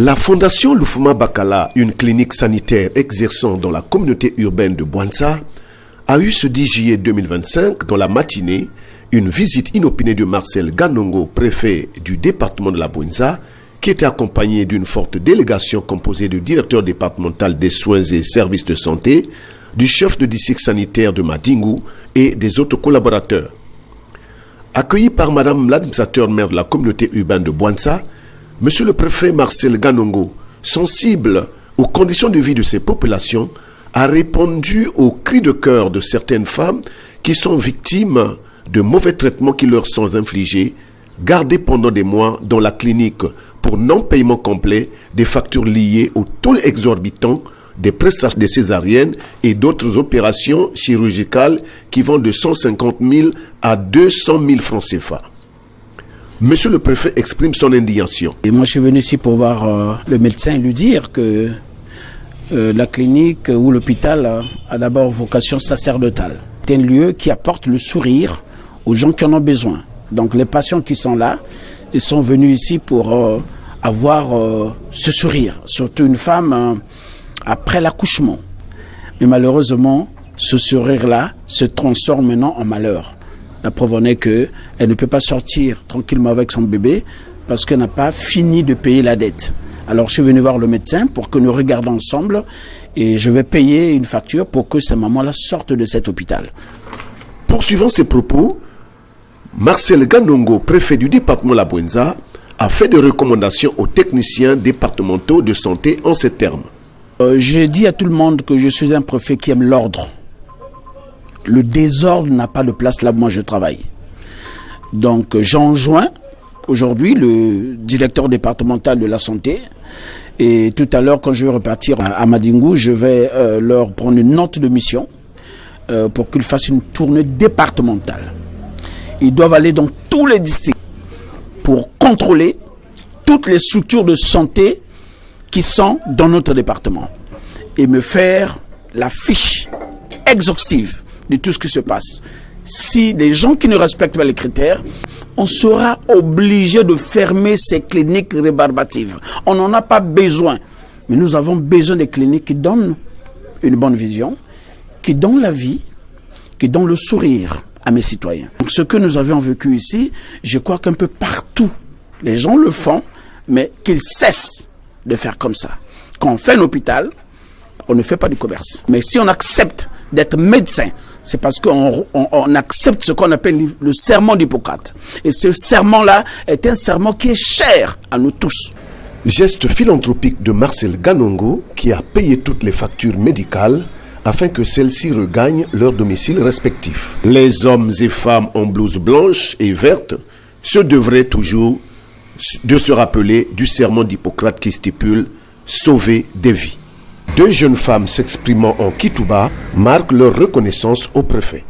La Fondation Lufuma Bakala, une clinique sanitaire exerçant dans la communauté urbaine de Bouanza, a eu ce 10 juillet 2025, dans la matinée, une visite inopinée de Marcel Ganongo, préfet du département de la Bouanza, qui était accompagné d'une forte délégation composée du directeur départemental des soins et services de santé, du chef de district sanitaire de Madingu et des autres collaborateurs. Accueilli par Madame l'administrateur maire de la communauté urbaine de Bouanza, Monsieur le préfet Marcel Ganongo, sensible aux conditions de vie de ces populations, a répondu aux cris de cœur de certaines femmes qui sont victimes de mauvais traitements qui leur sont infligés, gardées pendant des mois dans la clinique pour non-paiement complet des factures liées au taux exorbitant des prestations de césariennes et d'autres opérations chirurgicales qui vont de 150 000 à 200 000 francs CFA. Monsieur le préfet exprime son indignation. Et moi, je suis venu ici pour voir le médecin et lui dire que la clinique ou l'hôpital a d'abord vocation sacerdotale. C'est un lieu qui apporte le sourire aux gens qui en ont besoin. Donc les patients qui sont là, ils sont venus ici pour avoir ce sourire. Surtout une femme après l'accouchement. Mais malheureusement, ce sourire-là se transforme maintenant en malheur. La preuve en est qu'elle ne peut pas sortir tranquillement avec son bébé parce qu'elle n'a pas fini de payer la dette. Alors je suis venu voir le médecin pour que nous regardions ensemble et je vais payer une facture pour que ces mamans-là sortent de cet hôpital. Poursuivant ses propos, Marcel Ganongo, préfet du département de la Bouanza, a fait des recommandations aux techniciens départementaux de santé en ces termes. J'ai dit à tout le monde que je suis un préfet qui aime l'ordre. Le désordre n'a pas de place là où moi je travaille. Donc j'enjoins aujourd'hui le directeur départemental de la santé et tout à l'heure quand je vais repartir à Madingu, je vais leur prendre une note de mission pour qu'ils fassent une tournée départementale. Ils doivent aller dans tous les districts pour contrôler toutes les structures de santé qui sont dans notre département et me faire la fiche exhaustive de tout ce qui se passe. Si les gens qui ne respectent pas les critères, on sera obligé de fermer ces cliniques rébarbatives. On n'en a pas besoin. Mais nous avons besoin des cliniques qui donnent une bonne vision, qui donnent la vie, qui donnent le sourire à mes citoyens. Donc ce que nous avions vécu ici, je crois qu'un peu partout, les gens le font, mais qu'ils cessent de faire comme ça. Quand on fait un hôpital, on ne fait pas du commerce. Mais si on accepte d'être médecin, c'est parce qu'on accepte ce qu'on appelle le serment d'Hippocrate. Et ce serment-là est un serment qui est cher à nous tous. Geste philanthropique de Marcel Ganongo qui a payé toutes les factures médicales afin que celles-ci regagnent leur domicile respectif. Les hommes et femmes en blouse blanche et verte se devraient toujours de se rappeler du serment d'Hippocrate qui stipule « sauver des vies ». Deux jeunes femmes s'exprimant en Kitouba marquent leur reconnaissance au préfet.